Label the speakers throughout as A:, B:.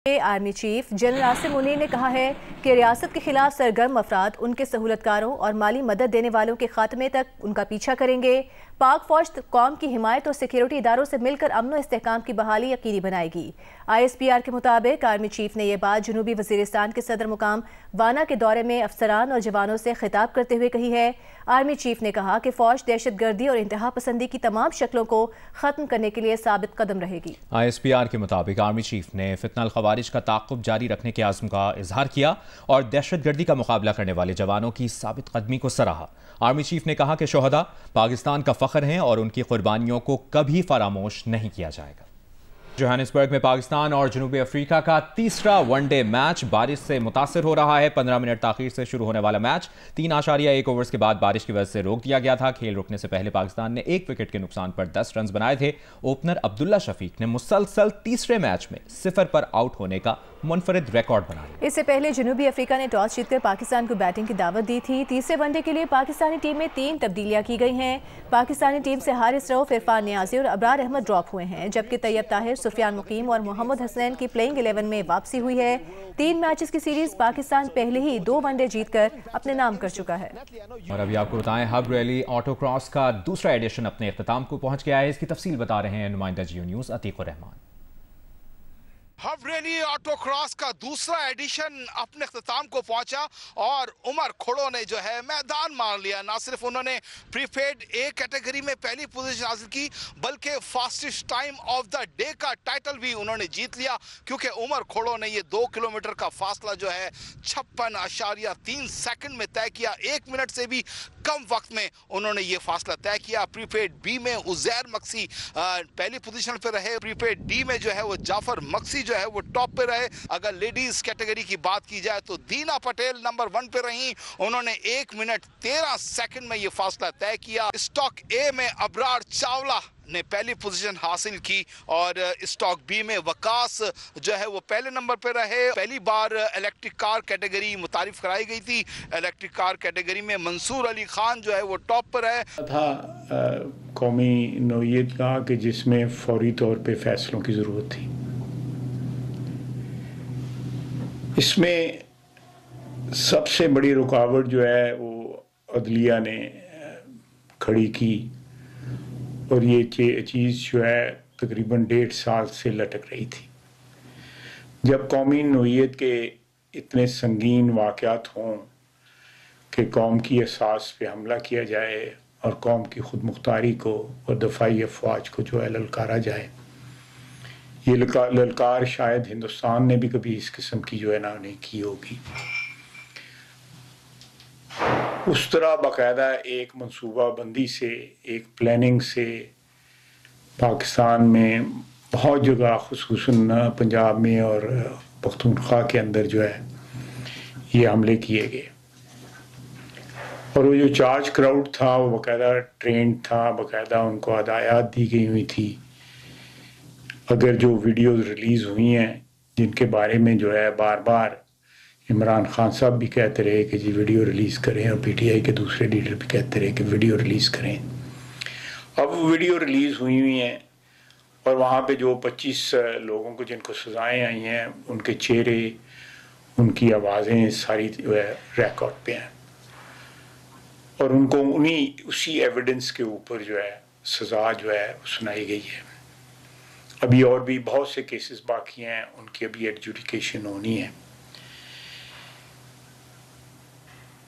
A: Army chief general Asim Munir ने कहा है कि रियासत के खिलाफ सरगर्म अफराद उनके सहूलतकारों और माली मदद देने वालों के खात्मे तक उनका पीछा करेंगे। पाक फौज कौम की हिमायत और सिक्योरिटी इदारों से मिलकर अमन और इस्तेहकाम की बहाली यकीनी बनाएगी। ISPR के मुताबिक आर्मी चीफ ने यह बात जनूबी वजीरिस्तान के सदर मुकाम वाना के दौरे में अफसरान और जवानों से खिताब करते हुए कही है। आर्मी चीफ ने कहा कि फौज दहशतगर्दी और इंतहा पसंदी की तमाम शक्लों को खत्म करने के लिए साबित कदम रहेगी।
B: ISPR के मुताबिक आर्मी चीफ ने फितनल खवारिज का ताक़ुब जारी रखने के आज़म का इजहार किया और दहशतगर्दी का मुकाबला करने वाले जवानों की साबित कदमी को सराहा। आर्मी चीफ ने कहा कि शोहदा पाकिस्तान का फख्र हैं और उनकी कुर्बानियों को कभी फरामोश नहीं किया जाएगा। जोहानिसबर्ग में पाकिस्तान और जनूबी अफ्रीका का तीसरा वनडे मैच बारिश से मुतासर हो रहा है। 15 मिनट ताखीर से शुरू होने वाला मैच 3.1 ओवर्स के बाद बारिश की वजह से रोक दिया गया था। खेल रुकने से पहले पाकिस्तान ने 1 विकेट के नुकसान पर 10 रन बनाए थे। ओपनर अब्दुल्ला शफीक ने मुसलसल तीसरे मैच में 0 पर आउट होने का मुनफरिद रिकॉर्ड बनाया।
A: इससे पहले जनूबी अफ्रीका ने टॉस जीतकर पाकिस्तान को बैटिंग की दावत दी थी। तीसरे वनडे के लिए पाकिस्तानी टीम में 3 तब्दीलियां की गई हैं। पाकिस्तानी टीम से हारिस रऊफ, इरफान नियाजी और अबरार अहमद ड्रॉप हुए हैं, जबकि तैयब ताहिर, सुफियान मुकीम और मोहम्मद हसनैन की प्लेइंग 11 में वापसी हुई है। 3 मैचेस की सीरीज पाकिस्तान पहले ही 2 वनडे जीतकर अपने नाम कर चुका है।
B: और अभी आपको बताएं, हब रैली ऑटो क्रॉस का दूसरा एडिशन अपने इख्तिताम को पहुंच गया है। इसकी तफसील बता रहे हैं नुमाइंदा Geo News Atiqur Rahman.
C: Hub rally auto cross का दूसरा एडिशन अपने अख्ताम को पहुंचा और उमर खुड़ो ने जो है मैदान मार लिया। ना सिर्फ उन्होंने प्रीपेड ए कैटेगरी में पहली पोजीशन हासिल की, बल्कि fastest time of the day का टाइटल भी उन्होंने जीत लिया, क्योंकि उमर खुड़ो ने ये 2 किलोमीटर का फासला जो है 56.3 सेकंड में तय किया। 1 मिनट से भी कम वक्त में उन्होंने ये फासला तय किया। प्रीपेड बी में उजैर मक्सी पहली पोजीशन पर रहे। प्रीपेड डी में जो है वो जाफर मक्सी जो है वो टॉप पे रहे। अगर लेडीज कैटेगरी की बात की जाए तो दीना पटेल नंबर 1 पे रही। उन्होंने 1 मिनट 13 सेकंड में ये फासला तय किया। स्टॉक ए में अबरार चावला ने पहली पोजीशन हासिल की और स्टॉक बी में वकास जो है वो पहले नंबर पे रहे। पहली बार इलेक्ट्रिक कार कैटेगरी मुतारिफ कराई गई थी। इलेक्ट्रिक कार कैटेगरी में मंसूर अली खान जो है वो टॉप पर है।
D: था कौमी नौइयत का कि जिसमें फौरी तौर पे फैसलों की ज़रूरत थी। इसमें सबसे बड़ी रुकावट जो है वो अदलिया ने खड़ी की और ये चीज़ जो है तकरीबन 1.5 साल से लटक रही थी। जब कौमी नौइयत के इतने संगीन वाक़यात हों कि कौम की असास पे हमला किया जाए और कौम की खुद मुख्तारी को और दफाई अफवाज को जो है ललकारा जाए, ये ललकार शायद हिंदुस्तान ने भी कभी इस किस्म की जो है ना नहीं की होगी। उस तरह बाकायदा एक मनसूबा बंदी से, एक प्लानिंग से पाकिस्तान में बहुत जगह खुसूसन पंजाब में और पख्तूनख्वा के अंदर जो है ये हमले किए गए। और वो जो चार्ज क्राउड था वो बाकायदा ट्रेंड था, बाकायदा उनको हदायत दी गई हुई थी। अगर जो वीडियोज़ रिलीज़ हुई हैं जिनके बारे में जो है बार बार इमरान खान साहब भी कहते रहे कि जी वीडियो रिलीज़ करें और PTI के दूसरे लीडर भी कहते रहे कि वीडियो रिलीज़ करें। अब वीडियो रिलीज़ हुई हैं और वहाँ पे जो 25 लोगों को जिनको सज़ाएँ आई हैं उनके चेहरे, उनकी आवाज़ें सारी जो है रिकॉर्ड पे हैं और उनको उसी एविडेंस के ऊपर जो है सज़ा जो है सुनाई गई है। अभी और भी बहुत से केसेस बाकी हैं, उनकी अभी एडजुडिकेशन होनी है।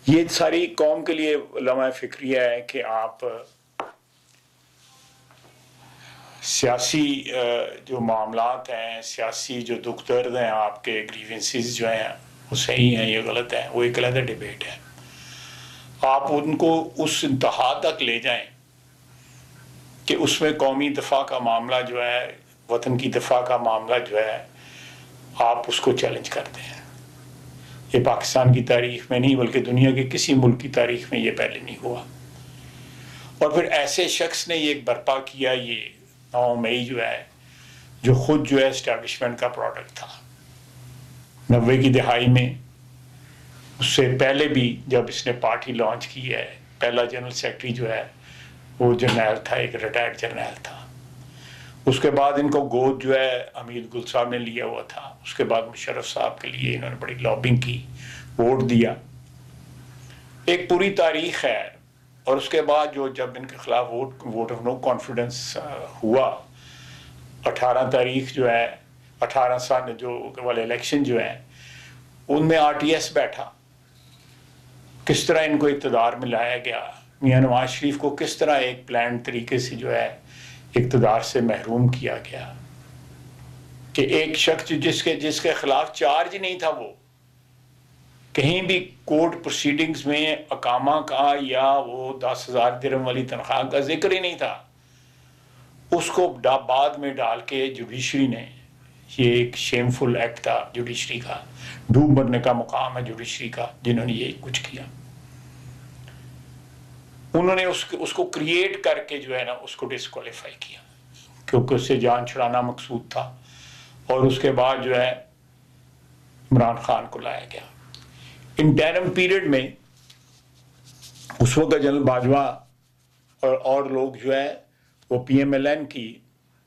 D: ये सारी कौम के लिए लम्हा फ़िक्रिया है कि आप सियासी जो मामलात हैं, सियासी जो दुख दर्द हैं, आपके ग्रीवेंसेस जो हैं वो सही हैं या गलत हैं, वो एक अलग डिबेट है। आप उनको उस इंतहा तक ले जाएं कि उसमें कौमी दफा का मामला जो है, वतन की दफा का मामला जो है, आप उसको चैलेंज करते हैं। ये पाकिस्तान की तारीख में नहीं बल्कि दुनिया के किसी मुल्क की तारीख में ये पहले नहीं हुआ। और फिर ऐसे शख्स ने ये बर्पा किया, ये 9 मई जो है, जो खुद जो है एस्टैब्लिशमेंट का प्रोडक्ट था 90 की दहाई में। उससे पहले भी जब इसने पार्टी लॉन्च की है, पहला जनरल सेक्रेटरी जो है वो जर्नैल था, एक रिटायर्ड जर्नैल था। उसके बाद इनको गोद जो है हमीद गुल साहब ने लिया हुआ था। उसके बाद मुशर्रफ साहब के लिए इन्होंने बड़ी लॉबिंग की, वोट दिया, एक पूरी तारीख है। और उसके बाद जो जब इनके खिलाफ वोट ऑफ नो कॉन्फिडेंस हुआ, 18 तारीख जो है 18 साल जो वाले इलेक्शन जो है उनमें RTS बैठा, किस तरह इनको इक़्तिदार में लाया गया, मियां नवाज शरीफ को किस तरह एक प्लान तरीके से जो है इक़्तिदार से महरूम किया गया कि एक शख्स जिसके खिलाफ चार्ज नहीं था, वो कहीं भी कोर्ट प्रोसीडिंग्स में अकामा का या वो 10,000 दिरहम वाली तनख्वाह का जिक्र ही नहीं था, उसको बाद में डाल के जुडिशरी ने, ये एक शेमफुल एक्ट था जुडिशरी का, डूब मरने का मुकाम है जुडिशरी का जिन्होंने ये कुछ किया। उन्होंने उसको क्रिएट करके जो है ना उसको डिस्क्वालीफाई किया क्योंकि उससे जान छुड़ाना मकसूद था। और उसके बाद जो है इमरान खान को लाया गया। इंटरिम पीरियड में उस वक्त जनरल बाजवा और लोग जो है वो PMLN की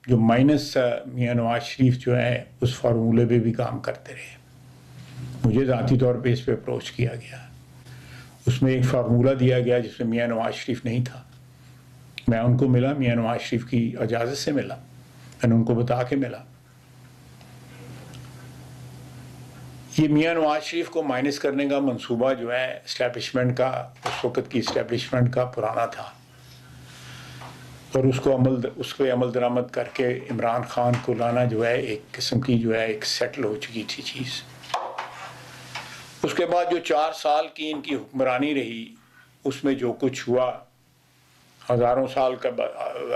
D: जो माइनस मियां नवाज शरीफ जो है उस फार्मूले पे भी काम करते रहे। मुझे ज़ाती तौर पे इस पे अप्रोच किया गया, उसमें एक फार्मूला दिया गया जिसमें मियां नवाज शरीफ नहीं था। मैं उनको मिला, मियां नवाज शरीफ की इजाज़त से मिला, मैंने उनको बता के मिला। ये मियां नवाज शरीफ को माइनस करने का मंसूबा जो है इस्टेब्लिशमेंट का, उस वक़्त की इस्टेब्लिशमेंट का पुराना था और उस पर अमल दरामद करके इमरान खान को लाना जो है एक किस्म की जो है एक सेटल हो चुकी थी चीज़। उसके बाद जो 4 साल की इनकी हुक्मरानी रही उसमें जो कुछ हुआ, हज़ारों साल का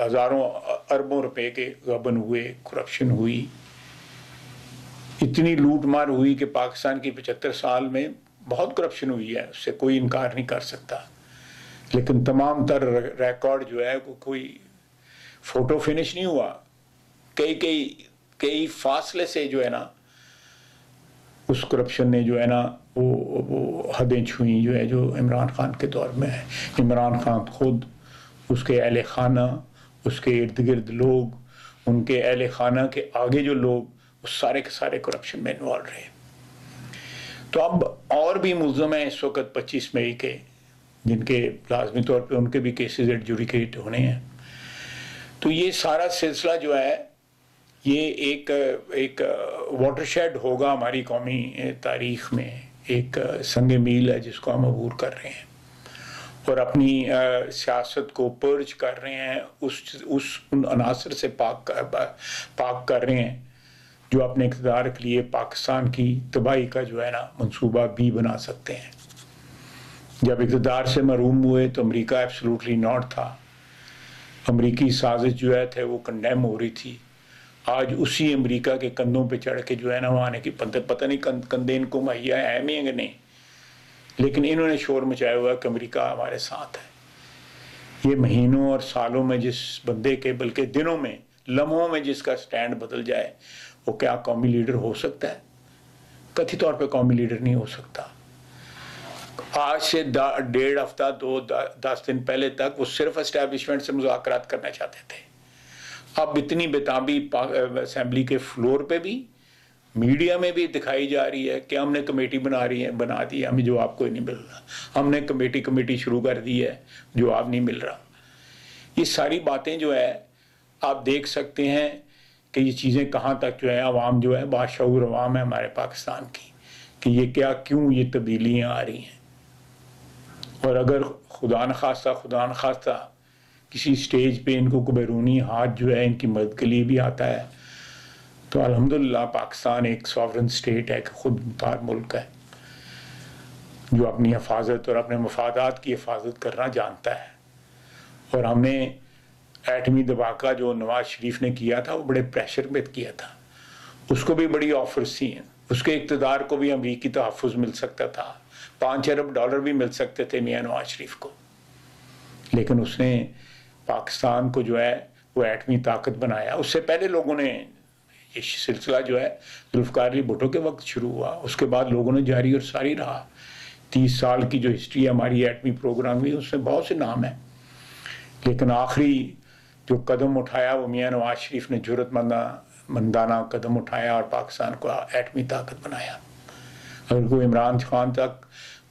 D: हज़ारों अरबों रुपए के गबन हुए, करप्शन हुई, इतनी लूट मार हुई कि पाकिस्तान की 75 साल में बहुत करप्शन हुई है, उससे कोई इनकार नहीं कर सकता। लेकिन तमाम तर रिकॉर्ड जो है कोई फोटो फिनिश नहीं हुआ। कई फासले से जो है ना उस करप्शन ने जो है ना वो हदें छुई जो है जो इमरान खान के दौर में है। इमरान खान खुद, उसके अहले खाना, उसके इर्द गिर्द लोग, उनके अहले खाना के आगे जो लोग, उस सारे के सारे करप्शन में इन्वॉल्व रहे। तो अब और भी मुल्ज़म हैं इस वक्त 25 मई के, जिनके लाजमी तौर पे उनके भी केसेस एडजुडिकेट होने हैं। तो ये सारा सिलसिला जो है ये एक वाटरशेड होगा हमारी कौमी तारीख में, एक संग मील है जिसको हम अबूर कर रहे हैं और अपनी सियासत को पर्ज कर रहे हैं, उन अनासर से पाक कर रहे हैं जो अपने इक़्तिदार के लिए पाकिस्तान की तबाही का जो है ना मंसूबा भी बना सकते हैं। जब इक़्तिदार से महरूम हुए तो अमेरिका एब्सोल्युटली नॉट था, अमेरिकी साजिश जो है थे वो कंडेम हो रही थी। आज उसी अमेरिका के कंधों पे चढ़ के जो है ना वहाँ आने की पता नहीं कंधे इनको मुहैया है भी कि नहीं, लेकिन इन्होंने शोर मचाया हुआ कि अमेरिका हमारे साथ है। ये महीनों और सालों में जिस बंदे के, बल्कि दिनों में, लम्हों में जिसका स्टैंड बदल जाए वो क्या कौमी लीडर हो सकता है? कथित तौर पे कौमी लीडर नहीं हो सकता। आज से 1.5 हफ्ता 10 दिन पहले तक वो सिर्फ एस्टैब्लिशमेंट से मुज़ाकरात करना चाहते थे। अब इतनी बेताबी असेंबली के फ्लोर पे भी, मीडिया में भी दिखाई जा रही है कि हमने कमेटी बना दी है, हमें जवाब कोई नहीं मिल रहा, हमने कमेटी शुरू कर दी है, जवाब नहीं मिल रहा। ये सारी बातें जो है आप देख सकते हैं कि ये चीज़ें कहाँ तक जो है अवाम जो है बाशऊर अवाम है हमारे पाकिस्तान की, कि ये क्यों ये तब्दीलियाँ आ रही हैं। और अगर खुदा न खास्ता किसी स्टेज पे इनको को बैरूनी हाथ जो है इनकी मदद के लिए भी आता है तो अल्हम्दुलिल्लाह पाकिस्तान एक सॉवरन स्टेट है, खुद मुख्तार मुल्क है जो अपनी हिफाजत और अपने मफादात की हिफाजत करना जानता है। और हमने एटमी दबाका जो नवाज शरीफ ने किया था वो बड़े प्रेशर में किया था, उसको भी बड़ी ऑफर्स थी, उसके इक़्तिदार को भी अमरीकी तहफ़्फ़ुज़ मिल सकता था, $5 अरब भी मिल सकते थे मियां नवाज शरीफ को, लेकिन उसने पाकिस्तान को जो है वो एटमी ताकत बनाया। उससे पहले लोगों ने ये सिलसिला जो है जुल्फ़िकार अली भुट्टो के वक्त शुरू हुआ, उसके बाद लोगों ने जारी और सारी रहा। 30 साल की जो हिस्ट्री है हमारी एटमी प्रोग्राम की उसमें बहुत से नाम हैं, लेकिन आखिरी जो कदम उठाया वो मियाँ नवाज शरीफ ने जुर्रतमंदाना कदम उठाया और पाकिस्तान को एटमी ताकत बनाया। अगर कोई इमरान खान तक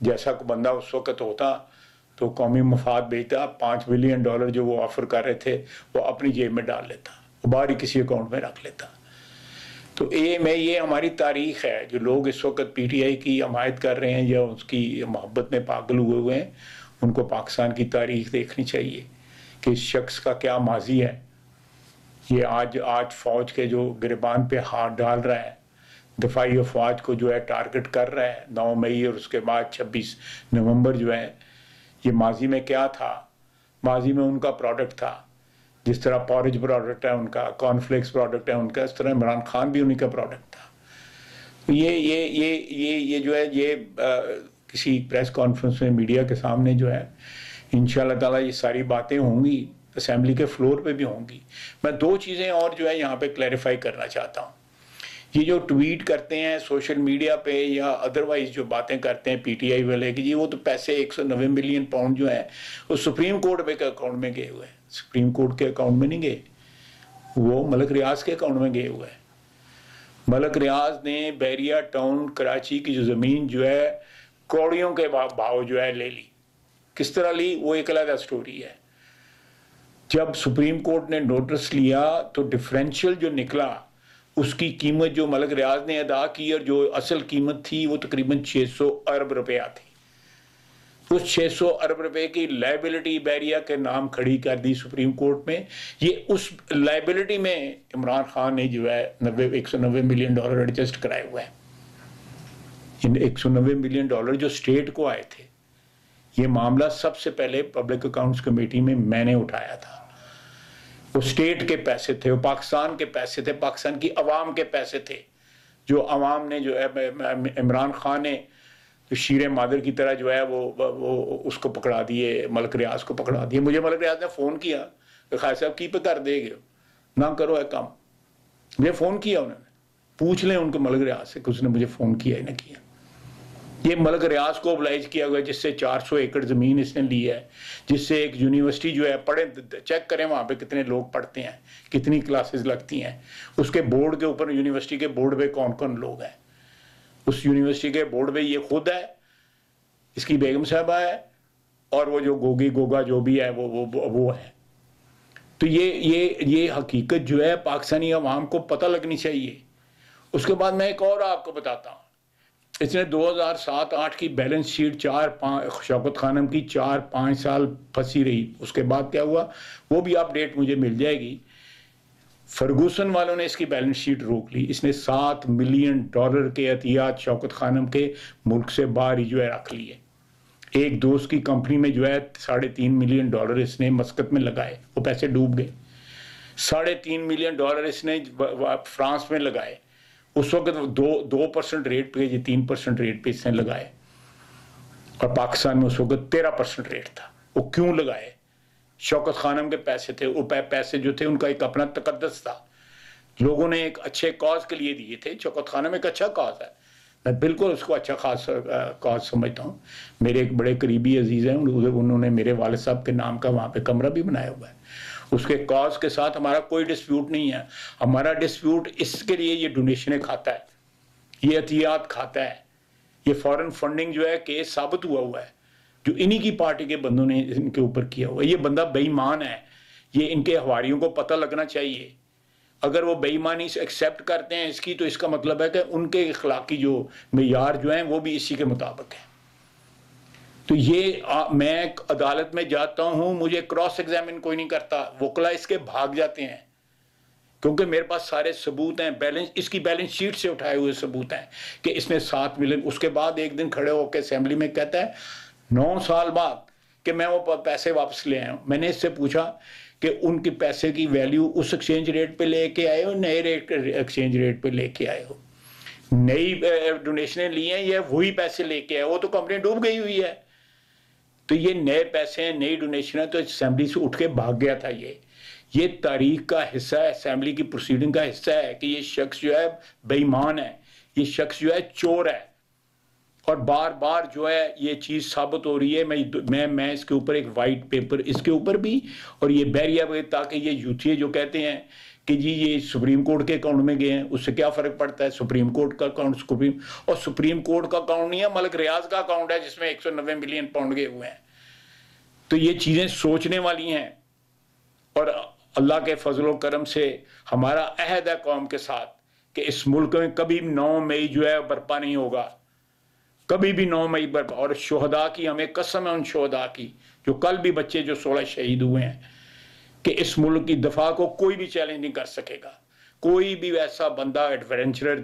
D: जैसा कोई बंदा उस वक्त होता तो कौमी मफाद बेचता, $5 बिलियन जो वो ऑफर कर रहे थे वो अपनी जेब में डाल लेता, वो बाहर ही किसी अकाउंट में रख लेता। तो ये हमारी तारीख है। जो लोग इस वक्त PTI की हमायत कर रहे हैं या उसकी मोहब्बत में पागल हुए हैं, उनको पाकिस्तान की तारीख देखनी चाहिए कि इस शख्स का क्या माजी है। ये आज फौज के जो गिरबान पे हाथ डाल रहा है, दफाई अफवाज को जो है टारगेट कर रहा है 9 मई और उसके बाद 26 नवंबर जो है, ये माजी में क्या था? माजी में उनका प्रोडक्ट था। जिस तरह पॉरेज प्रोडक्ट है उनका, कॉर्नफ्लेक्स प्रोडक्ट है उनका, इस तरह इमरान खान भी उन्हीं का प्रोडक्ट था। ये जो है ये किसी प्रेस कॉन्फ्रेंस में मीडिया के सामने जो है इंशाअल्लाह ताला ये सारी बातें होंगी, असेंबली के फ्लोर पे भी होंगी। मैं 2 चीज़ें और जो है यहाँ पे क्लैरिफाई करना चाहता हूँ। ये जो ट्वीट करते हैं सोशल मीडिया पे या अदरवाइज जो बातें करते हैं PTI वाले कि जी वो तो पैसे 190 मिलियन पाउंड जो है वो सुप्रीम कोर्ट के अकाउंट में गए हुए हैं। सुप्रीम कोर्ट के अकाउंट में नहीं गए, वो मलक रियाज के अकाउंट में गए हुए हैं। मलक रियाज ने बैरिया टाउन कराची की जो ज़मीन जो है कौड़ियों के भाव जो है ले ली। किस तरह ली वो एक अलग स्टोरी है। जब सुप्रीम कोर्ट ने नोटिस लिया तो डिफरेंशियल जो निकला उसकी कीमत जो मलक रियाज ने अदा की और जो असल कीमत थी वो तकरीबन 600 अरब रुपया थी। उस 600 अरब रुपए की लायबिलिटी बैरिया के नाम खड़ी कर दी सुप्रीम कोर्ट में। ये उस लायबिलिटी में इमरान खान ने जो है 190 मिलियन डॉलर एडजस्ट कराए हुए हैं। इन 190 मिलियन डॉलर जो स्टेट को आए थे, ये मामला सबसे पहले पब्लिक अकाउंट्स कमेटी में मैंने उठाया था। वो स्टेट के पैसे थे, वो पाकिस्तान के पैसे थे, पाकिस्तान की अवाम के पैसे थे, जो अवाम ने जो है इमरान खान ने तो शीरे मादर की तरह जो है वो उसको पकड़ा दिए, मलक रियाज को पकड़ा दिए। मुझे मलक रियाज ने फ़ोन किया कि खान साहब की पे कर देगे ना करो है काम। मुझे फ़ोन किया उन्होंने, पूछ लें उनको मलक रियाज से कि उसने मुझे फ़ोन किया ही ना किया। ये मलक रियाज को ओबलाइज किया हुआ है जिससे 400 एकड़ ज़मीन इसने ली है, जिससे एक यूनिवर्सिटी जो है पढ़े, चेक करें वहाँ पे कितने लोग पढ़ते हैं, कितनी क्लासेस लगती हैं, उसके बोर्ड के ऊपर, यूनिवर्सिटी के बोर्ड पे कौन कौन लोग हैं। उस यूनिवर्सिटी के बोर्ड पे ये खुद है, इसकी बेगम साहबा है और वो जो गोगा जो भी है वो है। तो ये हकीकत जो है पाकिस्तानी अवाम को पता लगनी चाहिए। उसके बाद मैं एक और आपको बताता हूँ, इसने 2007-8 की बैलेंस शीट शौकत खानम की 4-5 साल फंसी रही। उसके बाद क्या हुआ वो भी अपडेट मुझे मिल जाएगी। फर्गूसन वालों ने इसकी बैलेंस शीट रोक ली। इसने $7 मिलियन के एहतियात शौकत खानम के मुल्क से बाहर ही जो है रख लिए। एक दोस्त की कंपनी में जो है $3.5 मिलियन इसने मस्कत में लगाए, वो पैसे डूब गए। $3.5 मिलियन इसने फ्रांस में लगाए, उस वक्त 2% रेट पे, 3% रेट पे इसने लगाए, और पाकिस्तान में उस वक्त 13% रेट था। वो क्यों लगाए? शौकत खानम के पैसे थे, वो पैसे जो थे उनका एक अपना तकद्दस था, लोगों ने एक अच्छे कॉज के लिए दिए थे। शौकत खानम एक अच्छा कॉज है, मैं बिल्कुल उसको अच्छा खास कॉज समझता हूँ। मेरे एक बड़े करीबी अजीज हैं, उन्होंने मेरे वालिद साहब के नाम का वहाँ पे कमरा भी बनाया हुआ है। उसके कॉज के साथ हमारा कोई डिस्प्यूट नहीं है। हमारा डिस्प्यूट इसके लिए ये डोनेशनें खाता है, ये एहतियात खाता है, ये फॉरेन फंडिंग जो है केस साबित हुआ है, जो इन्हीं की पार्टी के बंदों ने इनके ऊपर किया हुआ है। ये बंदा बेईमान है, ये इनके हवारियों को पता लगना चाहिए। अगर वो बेईमानी से एक्सेप्ट करते हैं इसकी, तो इसका मतलब है कि उनके इखलाकी जो मेयार जो हैं वो भी इसी के मुताबिक है। तो ये मैं अदालत में जाता हूं, मुझे क्रॉस एग्जामिन कोई नहीं करता, वकला इसके भाग जाते हैं, क्योंकि मेरे पास सारे सबूत हैं, इसकी बैलेंस शीट से उठाए हुए सबूत हैं कि इसने 7 मिलियन। उसके बाद एक दिन खड़े होकर असेंबली में कहता है 9 साल बाद कि मैं वो पैसे वापस ले आया हूँ। मैंने इससे पूछा कि उनके पैसे की वैल्यू उस एक्सचेंज रेट पे लेके आए हो, नए रेट एक्सचेंज रेट पे लेके आए हो? नई डोनेशनें ली हैं या वही पैसे लेके आए? वो तो कंपनी डूब गई हुई है। तो ये नए पैसे हैं, नई डोनेशन है, तो असेंबली से उठ के भाग गया था। ये तारीख का हिस्सा है, असेंबली की प्रोसीडिंग का हिस्सा है कि ये शख्स जो है बेईमान है, ये शख्स जो है चोर है, और बार बार जो है ये चीज़ साबित हो रही है। मैं इसके ऊपर एक वाइट पेपर इसके ऊपर भी, और ये बैरिया, ताकि ये यूथिये जो कहते हैं कि जी ये सुप्रीम कोर्ट के अकाउंट में गए हैं, उससे क्या फ़र्क पड़ता है। सुप्रीम कोर्ट का अकाउंट सुप्रीम कोर्ट का अकाउंट नहीं है, मलिक रियाज का अकाउंट है जिसमें 190 मिलियन पाउंड गए हुए हैं। तो ये चीज़ें सोचने वाली हैं, और अल्लाह के फजल करम से हमारा अहद है कौम के साथ कि इस मुल्क में कभी 9 मई जो है बर्पा नहीं होगा, कभी भी 9 मई बर्पा। और शोहदा की हमें कसम है, उन शोहदा की जो कल भी बच्चे जो 16 शहीद हुए हैं, कि इस मुल्क की दफा को कोई भी चैलेंज नहीं कर सकेगा। कोई भी वैसा बंदा एडवेंचरर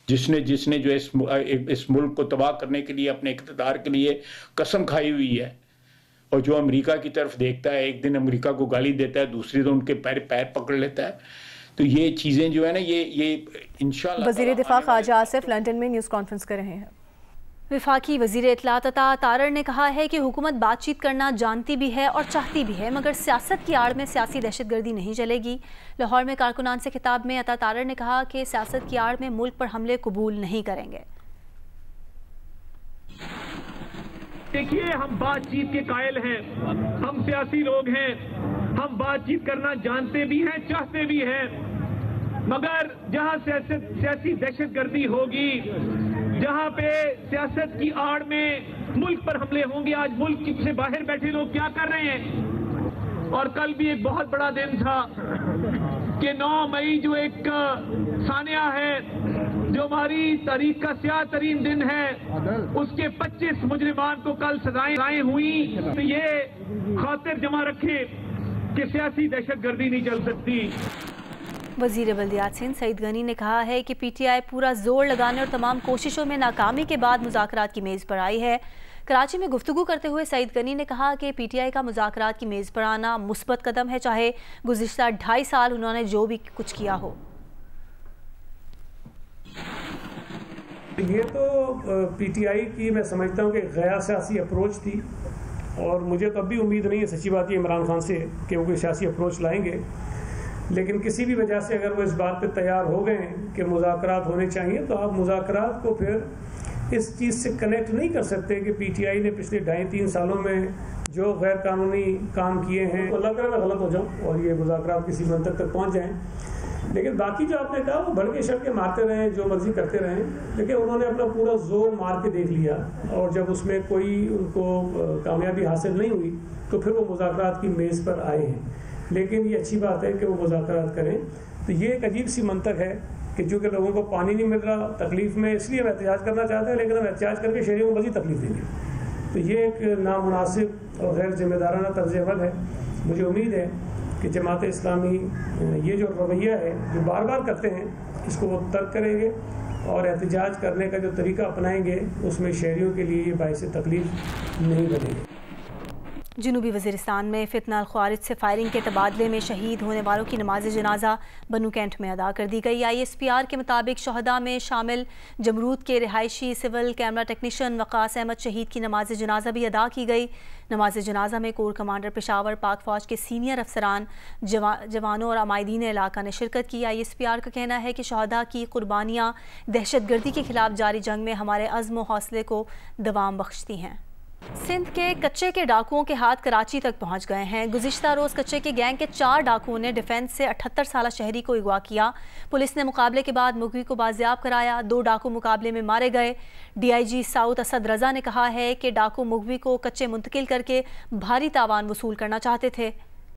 D: जिसने जो इस मुल्क को तबाह करने के लिए, अपने इक़्तिदार के लिए कसम खाई हुई है, और जो अमेरिका की तरफ देखता है, एक दिन अमेरिका को गाली देता है, दूसरी तो उनके पैर पकड़ लेता है। तो ये चीज़ें जो है ना, ये इंशाअल्लाह।
A: वज़ीर दिफा ख्वाजा आसिफ लंदन में न्यूज़ कॉन्फ्रेंस कर रहे हैं। वफाकी वज़ीर इत्तलात अता तारर ने कहा है कि हुकूमत बातचीत करना जानती भी है और चाहती भी है, मगर सियासत की आड़ में सियासी दहशतगर्दी नहीं चलेगी। लाहौर में कारकुनान से खिताब में अता तारर ने कहा कि सियासत की आड़ में मुल्क पर हमले कबूल नहीं करेंगे।
E: देखिए, हम बातचीत के कायल हैं, हम सियासी लोग हैं, हम बातचीत करना जानते भी हैं, चाहते भी हैं, मगर जहां सियासी दहशतगर्दी होगी, जहां पे सियासत की आड़ में मुल्क पर हमले होंगे। आज मुल्क से बाहर बैठे लोग क्या कर रहे हैं, और कल भी एक बहुत बड़ा दिन था कि 9 मई जो एक सानिया है, जो हमारी तारीख का स्याह तरीन दिन है, उसके 25 मुजरिमान को कल सजाएं हुई। तो ये खातिर जमा रखे कि सियासी दहशतगर्दी नहीं चल सकती।
A: वज़ीर बल्दियात सिंध सईद गनी ने कहा है कि PTI पूरा जोर लगाने और तमाम कोशिशों में नाकामी के बाद मुज़ाकरात की मेज़ पर आई है। कराची में गुफ्तगू करते हुए सईद गनी ने कहा कि PTI का मुज़ाकरात की मेज़ पर आना मुस्बत कदम है, चाहे गुज़िश्ता 2.5 साल उन्होंने जो भी कुछ किया हो।
F: ये तो PTI की मैं समझता हूँ कि गैर सियासी अप्रोच थी, और मुझे तो अब भी उम्मीद नहीं है, सच्ची बात है, इमरान खान से कि वो कोई सियासी अप्रोच लाएंगे। लेकिन किसी भी वजह से अगर वो इस बात पे तैयार हो गए कि मुज़ाकरात होने चाहिए, तो आप मुज़ाकरात को फिर इस चीज़ से कनेक्ट नहीं कर सकते कि PTI ने पिछले 2.5-3 सालों में जो गैर कानूनी काम किए हैं, अल्लाह करे मैं गलत हो जाऊँ और ये मुज़ाकरात किसी मंतक तक पहुँच जाएँ। लेकिन बाकी जो आपने कहा, वो भड़के शड़के मारते रहें, जो मर्जी करते रहें, लेकिन उन्होंने अपना पूरा जोर मार के देख लिया, और जब उसमें कोई उनको कामयाबी हासिल नहीं हुई, तो फिर वो मुज़ाकरात की मेज़ पर आए हैं। लेकिन ये अच्छी बात है कि वो मुज़ाकरात करें। तो ये एक अजीब सी मंतक है कि चूँकि लोगों को पानी नहीं मिल रहा, तकलीफ़ में, इसलिए हम एहतजाज करना चाहते हैं, लेकिन हम एहतजाज करके शहरियों को मज़ीद तकलीफ देंगे। तो ये एक नामुनासिब और गैर जिम्मेदाराना तर्ज़ अमल है। मुझे उम्मीद है कि जमात इस्लामी ये जो रवैया है जो बार बार करते हैं, इसको वो तर्क करेंगे, और एहतजाज करने का जो तरीका अपनाएंगे उसमें शहरियों के लिए ये बाइस तकलीफ नहीं बनेगी।
A: जनूबी वज़ीरिस्तान में फितना ख्वारिज से फायरिंग के तबादले में शहीद होने वालों की नमाज जनाजा बनू कैंट में अदा कर दी गई। ISPR के मुताबिक शहदा में शामिल जमरूद के रिहायशी civil camera technician Waqas Ahmed शहीद की नमाज जनाजा भी अदा की गई। नमाज जनाजा में कोर कमांडर पेशावर पाक फ़ौज के सीनियर अफसरान, जवानों और अमायदीन इलाका ने शिरकत की। ISPR का कहना है कि शहदा की कुर्बानियाँ दहशतगर्दी के खिलाफ जारी जंग में हमारे अज़्म व हौसले को दवाम बख्शती हैं। सिंध के कच्चे के डाकुओं के हाथ कराची तक पहुंच गए हैं। गुज़िश्ता रोज़ कच्चे के गैंग के 4 डाकुओं ने डिफेंस से 78 साला शहरी को अगवा किया। पुलिस ने मुकाबले के बाद मुगवी को बाजियाब कराया। 2 डाकू मुकाबले में मारे गए। DIG साउथ असद रजा ने कहा है कि डाकू मुगवी को कच्चे मुंतकिल करके भारी तावान वसूल करना चाहते थे।